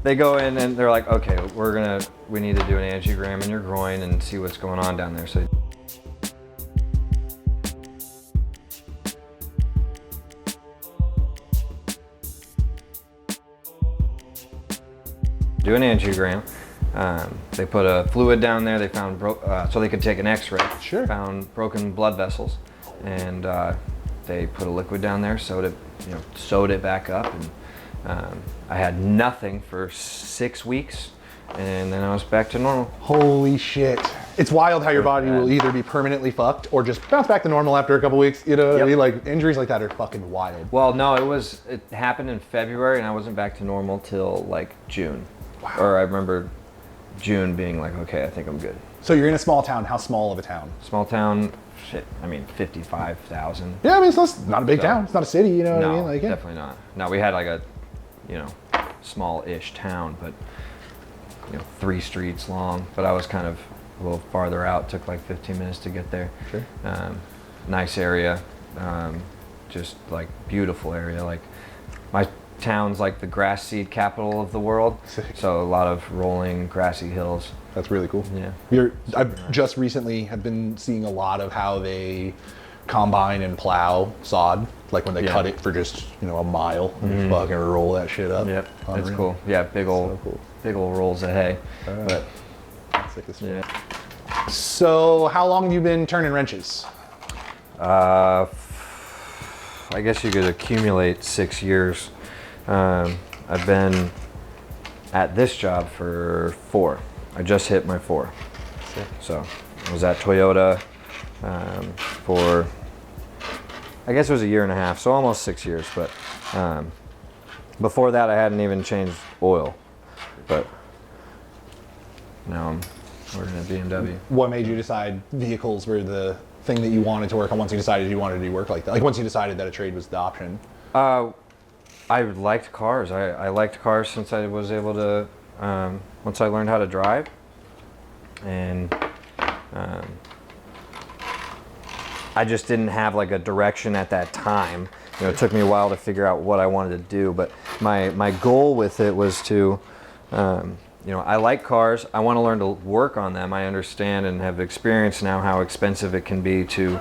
they go in and they're like, okay, we need to do an angiogram in your groin and see what's going on down there. So do an angiogram. They put a fluid down there. They found so they could take an X-ray. Sure. Found broken blood vessels, and they put a liquid down there, sewed it back up, and I had nothing for 6 weeks, and then I was back to normal. Holy shit! It's wild how your body will either be permanently fucked or just bounce back to normal after a couple weeks. You know what I mean? Like injuries like that are fucking wild. Well, no, it happened in February, and I wasn't back to normal till like June. Wow. Or I remember June being like, okay, I think I'm good. So you're in a small town. How small of a town? Small town, shit. I mean, 55,000. Yeah, I mean it's not a big town. It's not a city. You know what I mean? Like, definitely not. No, we had like a, small-ish town, but 3 streets long. But I was kind of a little farther out. Took like 15 minutes to get there. Sure. Nice area, just like beautiful area. Like my town's like the grass seed capital of the world. Sick. So a lot of rolling grassy hills. That's really cool. Yeah. I've just recently have been seeing a lot of how they combine and plow sod, like when they cut it for just a mile and just fucking roll that shit up. Yep, that's cool. Yeah, big old rolls of hay. But sick as shit. So how long have you been turning wrenches? I guess you could accumulate 6 years. I've been at this job for 4. I just hit my 4. Sick. So I was at Toyota for, I guess it was 1.5 years, so almost 6 years. But before that, I hadn't even changed oil. But now I'm working at BMW. What made you decide vehicles were the thing that you wanted to work on once you decided you wanted to do work like that? Like once you decided that a trade was the option? I liked cars. I liked cars since I was able to, once I learned how to drive. And I just didn't have like a direction at that time. It took me a while to figure out what I wanted to do, but my goal with it was to, I like cars. I want to learn to work on them. I understand and have experienced now how expensive it can be to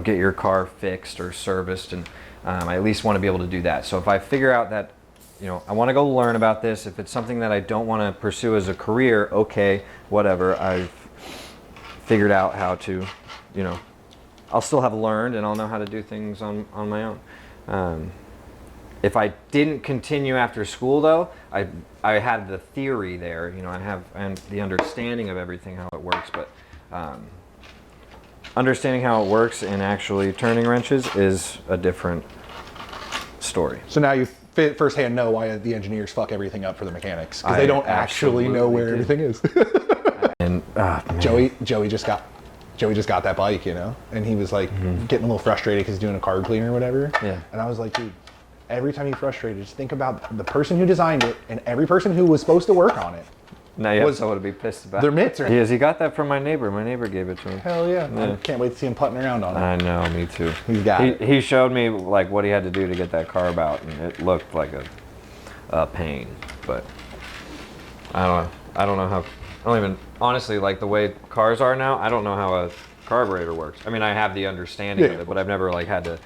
get your car fixed or serviced, and I at least want to be able to do that. So if I figure out that, I want to go learn about this, if it's something that I don't want to pursue as a career, okay, whatever. I've figured out how to, I'll still have learned and I'll know how to do things on my own. If I didn't continue after school though, I had the theory there, I have the understanding of everything, how it works, but understanding how it works and actually turning wrenches is a different story. So now you firsthand know why the engineers fuck everything up for the mechanics, because they don't actually know where everything is. And Joey just got that bike, and he was like getting a little frustrated because he's doing a carb cleaner or whatever. Yeah. And I was like, dude, every time you're frustrated, just think about the person who designed it and every person who was supposed to work on it. Now you have someone to be pissed about. Their mitts are. He got that from my neighbor. My neighbor gave it to him. Hell yeah. I can't wait to see him putting around on it. I know, me too. He's got it. He showed me like what he had to do to get that carb out, and it looked like a pain. But I don't know how. I don't even, honestly, like the way cars are now, I don't know how a carburetor works. I mean, I have the understanding of it, but I've never like had to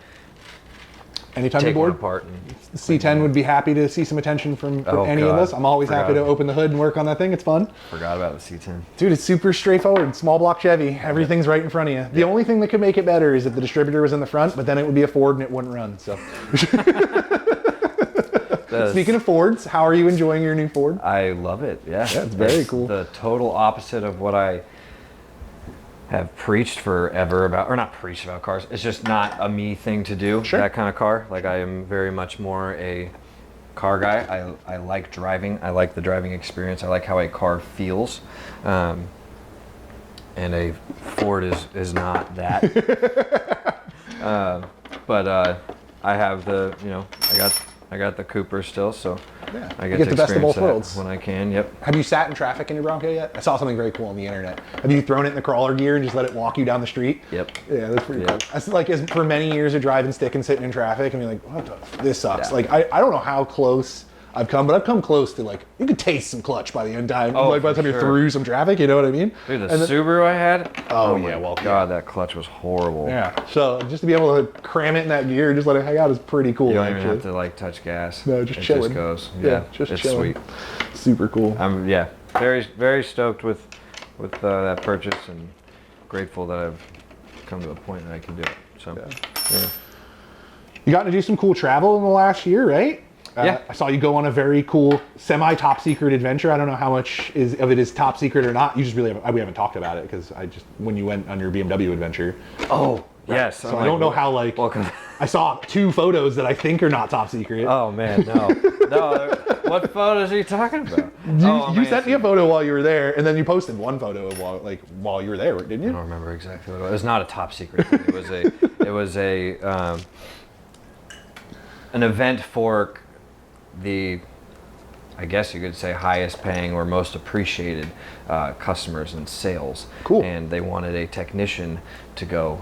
anytime take you're bored, one apart. And C10 would be happy to see some attention from any of us. I'm always happy to open the hood and work on that thing. It's fun. Forgot about the C10. Dude, it's super straightforward. Small block Chevy. Everything's right in front of you. The only thing that could make it better is if the distributor was in the front, but then it would be a Ford and it wouldn't run. So. Speaking of Fords, how are you enjoying your new Ford? I love it. Yeah, it's very cool. The total opposite of what I have preached forever about, or not preached about cars. It's just not a me thing to do. Sure. That kind of car. Like I am very much more a car guy. I like driving. I like the driving experience. I like how a car feels. And a Ford is not that. But I have the, I got the Cooper still, so yeah. I get the to best of both experience worlds when I can. Yep. Have you sat in traffic in your Bronco yet? I saw something very cool on the internet. Have you thrown it in the crawler gear and just let it walk you down the street? Yep. Yeah, that's pretty cool. That's like for many years of driving stick and sitting in traffic and being like, this sucks. Yeah. Like I don't know how close I've come close to like, you could taste some clutch by the end time, Oh, like by the time for you're sure. through some traffic, you know what I mean? Dude, the And then- Subaru I had. Oh, my yeah, well, God, that clutch was horrible. Yeah, so just to be able to cram it in that gear, just let it hang out is pretty cool. You don't actually. even have to like touch gas. No, just it chilling. just goes. Yeah, Yeah, just it's chilling. sweet. Super cool. I'm very stoked with that purchase and grateful that I've come to a point that I can do it. So yeah. You got to do some cool travel in the last year, right? Yeah. I saw you go on a very cool semi-top secret adventure. I don't know how much of it is top secret or not. You just really we haven't talked about it because when you went on your BMW adventure. Oh yes. So I don't know how like. Welcome. I saw 2 photos that I think are not top secret. Oh man, no. What photos are you talking about? You sent me a photo while you were there, and then you posted one photo of while you were there, didn't I you? don't remember exactly what it was. It was not a top secret thing. It was an event for the, I guess you could say, highest paying or most appreciated customers in sales. Cool. And they wanted a technician to go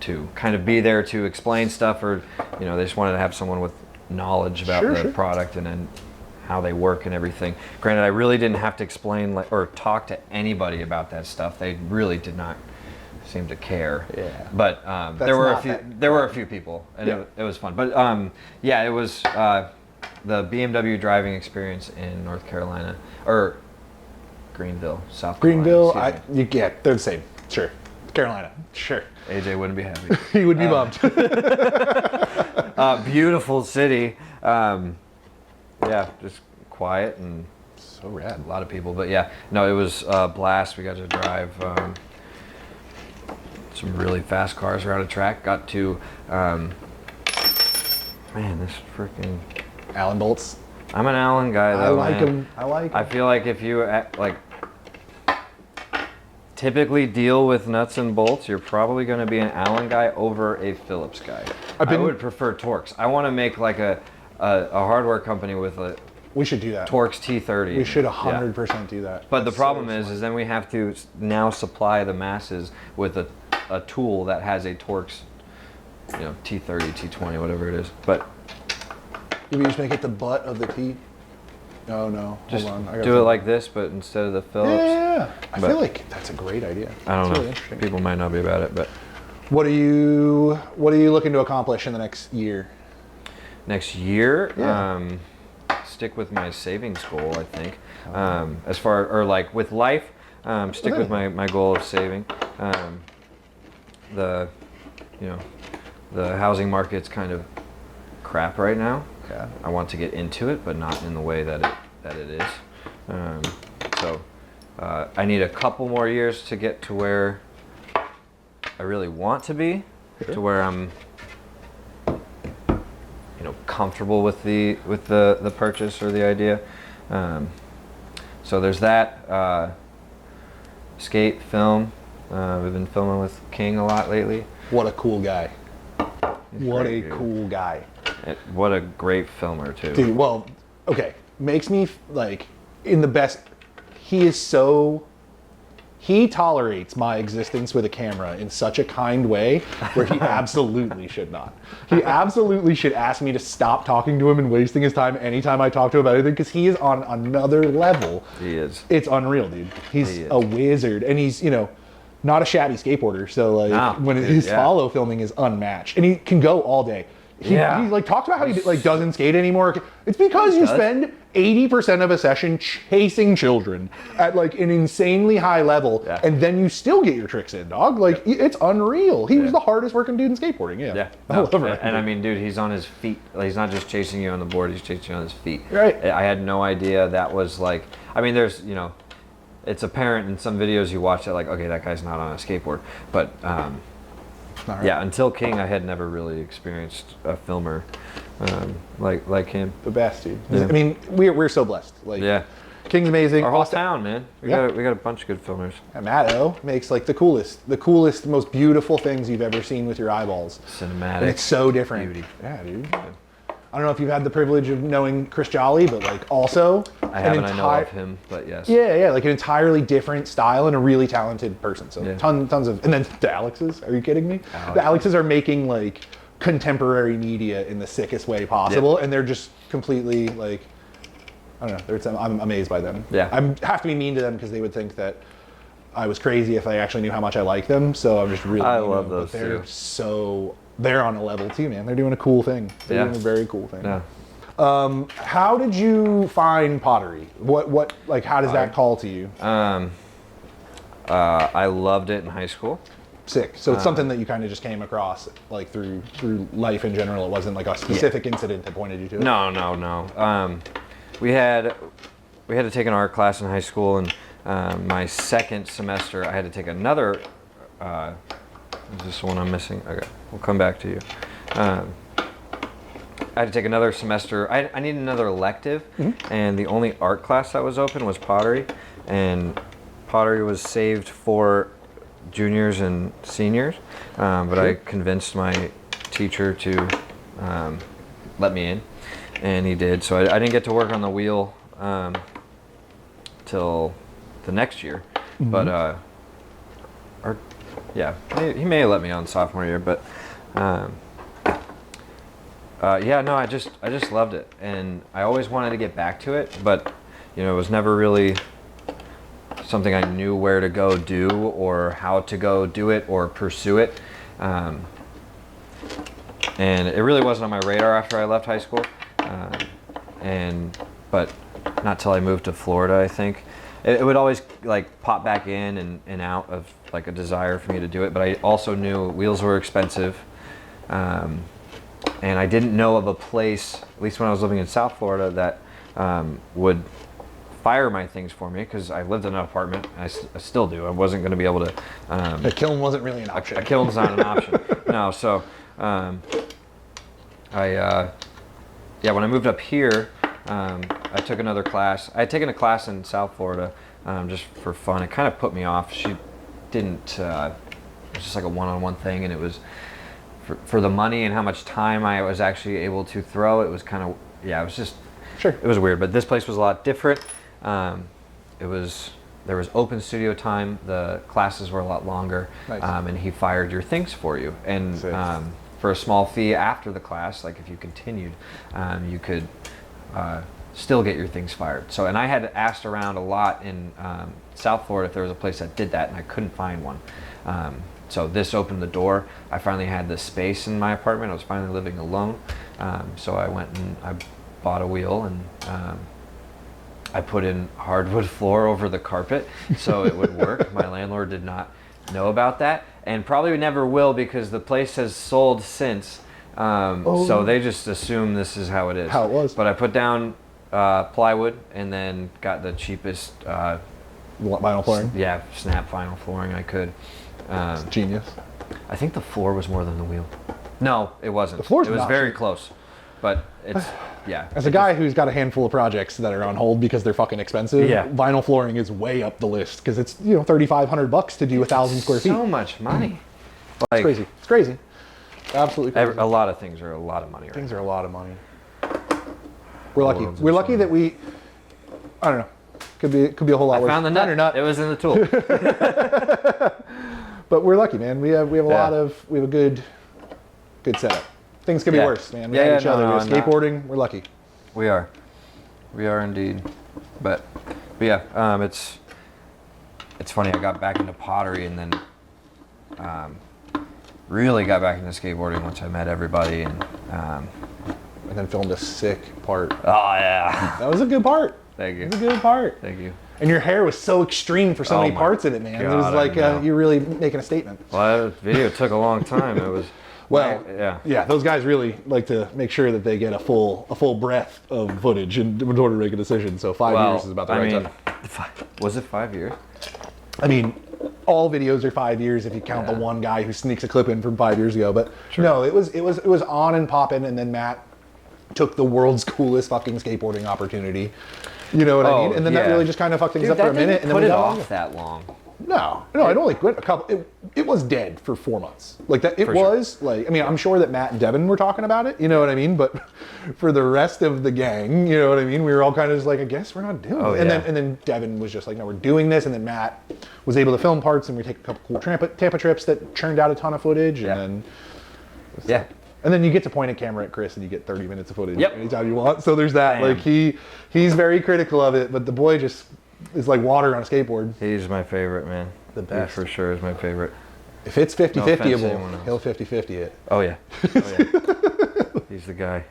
to kind of be there to explain stuff, or they just wanted to have someone with knowledge about the product and then how they work and everything. Granted, I really didn't have to explain or talk to anybody about that stuff. They really did not seem to care. Yeah. But there were a few people, and it was fun. But it was the BMW driving experience in North Carolina, or Greenville, South Greenville, Carolina. they're the same. Sure. Carolina, sure. AJ wouldn't be happy. He would be bummed. Beautiful city. Just quiet and So rad. a lot of people. But it was a blast. We got to drive some really fast cars around a track. Got to, this freaking... Allen bolts. I'm an Allen guy though, I like man. them. I like 'em. I feel like if you typically deal with nuts and bolts, you're probably going to be an Allen guy over a Phillips guy. I would prefer Torx. I want to make like a hardware company with a We should do that. Torx T30. We should 100% do that. But the problem is then we have to now supply the masses with a tool that has a Torx, T30, T20, whatever it is. But Maybe just make it the butt of the T. No. just Hold on. do it like this, but instead of the Phillips. Yeah. I feel like that's a great idea. I don't That's know. really interesting. People might not be about it, but What are you looking to accomplish in the next year? next year, Yeah. stick with my savings goal. I think, as far or like with life, stick with my goal of saving. The housing market's kind of crap right now. Yeah. I want to get into it, but not in the way that it is. So I need a couple more years to get to where I really want to be, to where I'm comfortable with the purchase or the idea. So there's that. Skate, film. We've been filming with King a lot lately. What a cool guy. What a great, dude. cool guy. What a great filmer too. Dude, well, okay. Makes me like in the best. He tolerates my existence with a camera in such a kind way where he absolutely should not. He absolutely should ask me to stop talking to him and wasting his time anytime I talk to him about anything, because he is on another level. He is. It's unreal, dude. He's a wizard, and he's, not a shabby skateboarder. So like when his follow filming is unmatched, and he can go all day. He like talks about how he like doesn't skate anymore. It's because you spend 80% of a session chasing children at like an insanely high level, and then you still get your tricks in, dog. Like it's unreal. He was the hardest working dude in skateboarding. Yeah. No, and I mean, dude, he's on his feet. Like, he's not just chasing you on the board; he's chasing you on his feet. Right. I had no idea that was like. I mean, there's it's apparent in some videos you watch that like, okay, that guy's not on a skateboard, but. Yeah, until King, I had never really experienced a filmer like him. The best, dude. Yeah. I mean, we're so blessed. Like, King's amazing. Our whole town, man. We got a bunch of good filmers. And Matt O makes like the coolest, most beautiful things you've ever seen with your eyeballs. Cinematic. And it's so different. Beauty. Yeah, dude. I don't know if you've had the privilege of knowing Chris Jolly, but like also I haven't. I know of him, but yes. Yeah, like an entirely different style and a really talented person. So tons of, and then the Alexes. Are you kidding me? The Alexes are making like contemporary media in the sickest way possible, and they're just completely like, I don't know. I'm amazed by them. Yeah. I have to be mean to them because they would think that I was crazy if I actually knew how much I like them. So I'm just really. I love those too. They're on a level too, man. They're doing a cool thing. They're doing a very cool thing. Yeah. How did you find pottery? What like how does that call to you? I loved it in high school. Sick. So it's something that you kind of just came across like through life in general. It wasn't like a specific incident that pointed you to it. No. We had to take an art class in high school, and my second semester I had to take another. Is this the one I'm missing? Okay, we'll come back to you. I had to take another semester. I needed another elective, and the only art class that was open was pottery, and pottery was saved for juniors and seniors. But I convinced my teacher to let me in, and he did. So I didn't get to work on the wheel till the next year, but he may have let me on sophomore year, but I just loved it, and I always wanted to get back to it, but it was never really something I knew where to go do or how to go do it or pursue it, and it really wasn't on my radar after I left high school, but not till I moved to Florida, I think. It would always like pop back in and out of like a desire for me to do it, but I also knew wheels were expensive, and I didn't know of a place, at least when I was living in South Florida, that would fire my things for me, because I lived in an apartment. I still do. I wasn't going to be able to. A kiln wasn't really an option. A kiln's not an option. No, so when I moved up here, I took another class. I had taken a class in South Florida just for fun. It kind of put me off. She didn't. It was just like a one-on-one thing, and it was for the money and how much time I was actually able to throw. It was kind of it was just it was weird. But this place was a lot different. There was open studio time. The classes were a lot longer, nice. And he fired your things for you. And for a small fee after the class, like if you continued, you could still get your things fired. So, and I had asked around a lot in South Florida if there was a place that did that, and I couldn't find one. So this opened the door. I finally had the space in my apartment. I was finally living alone. So I went and I bought a wheel, and I put in hardwood floor over the carpet so it would work. My landlord did not know about that, and probably never will, because the place has sold since. So they just assume this is how it is. How it was. But I put down plywood, and then got the cheapest vinyl flooring. Snap vinyl flooring I could. Genius. I think the floor was more than the wheel. No, it wasn't. The floor's it was very close, but it's As a guy who's got a handful of projects that are on hold because they're fucking expensive, vinyl flooring is way up the list, because it's $3,500 to do 1,000 square feet. So much money. It's crazy. It's crazy. Absolutely crazy. A lot of things are a lot of money. Things are a lot of money. We're lucky. We're lucky that we. I don't know. Could be a whole lot worse. I found the nut. Or not. It was in the tool. But we're lucky, man. We have a good setup. Things could be worse, man. We have each other. We're skateboarding. We're lucky. We are indeed. But yeah, it's funny. I got back into pottery, and then really got back into skateboarding once I met everybody, and then filmed a sick part. Oh yeah, that was a good part. Thank you. It was a good part. Thank you. And your hair was so extreme for so many parts in it, man. God, it was like you're really making a statement. Well, that video took a long time. It was. Well, those guys really like to make sure that they get a full breadth of footage in order to make a decision. So 5 years is about the right time. Was it 5 years? I mean, all videos are 5 years if you count the one guy who sneaks a clip in from 5 years ago. But no, it was on and popping, and then Matt took the world's coolest fucking skateboarding opportunity. You know what I mean? And then that really just kind of fucked things up for a minute. And then put it off that long. No, it only quit a couple. It was dead for 4 months. Like that, it was like. I mean, I'm sure that Matt and Devin were talking about it. You know what I mean? But for the rest of the gang, you know what I mean? We were all kind of just like, I guess we're not doing it. And then Devin was just like, no, we're doing this. And then Matt was able to film parts, and we take a couple cool Tampa trips that churned out a ton of footage. And then And then you get to point a camera at Chris and you get 30 minutes of footage Yep. anytime you want. So there's that. Bam. Like he's very critical of it, but the boy just is like water on a skateboard. He's my favorite, man. The best. He for sure is my favorite. If it's 50-50able, anyone he'll 50-50 it. Oh yeah. Oh, yeah. He's the guy.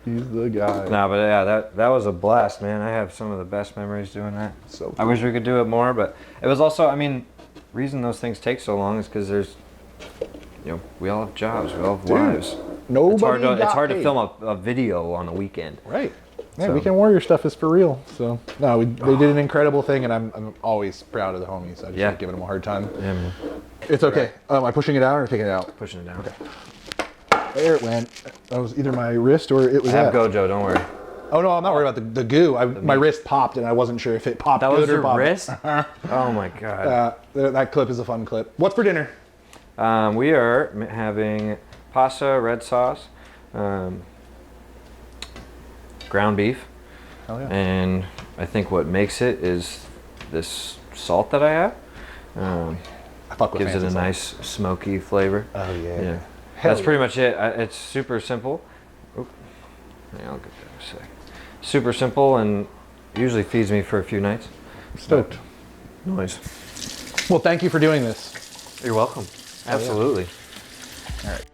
He's the guy. No, but yeah, that was a blast, man. I have some of the best memories doing that. So cool. I wish we could do it more, but it was also, I mean, reason those things take so long is because there's, you know, we all have jobs, we all have lives. Nobody it's hard got to film a video on a weekend. Right. Yeah, So. Weekend Warrior stuff is for real. So no, they did an incredible thing, and I'm always proud of the homies. I just like giving them a hard time. Yeah, man. It's okay. Am I pushing it out or taking it out? Pushing it down. Okay. There it went. That was either my wrist or it was I have that. Gojo, don't worry. Oh no, I'm not worried about the goo. My wrist popped, and I wasn't sure if it popped. That good was or your popped. wrist? Oh my god. That clip is a fun clip. What's for dinner? We are having pasta, red sauce, ground beef. Oh yeah. And I think what makes it is this salt that I have. I fuck with Gives it a fancy nice smoky flavor. Oh yeah. Yeah. Hell That's pretty much it. It's super simple. Oop. Yeah, I'll get that in a sec. Super simple and usually feeds me for a few nights. Stoked. Noise. Well, thank you for doing this. You're welcome. Absolutely. All right.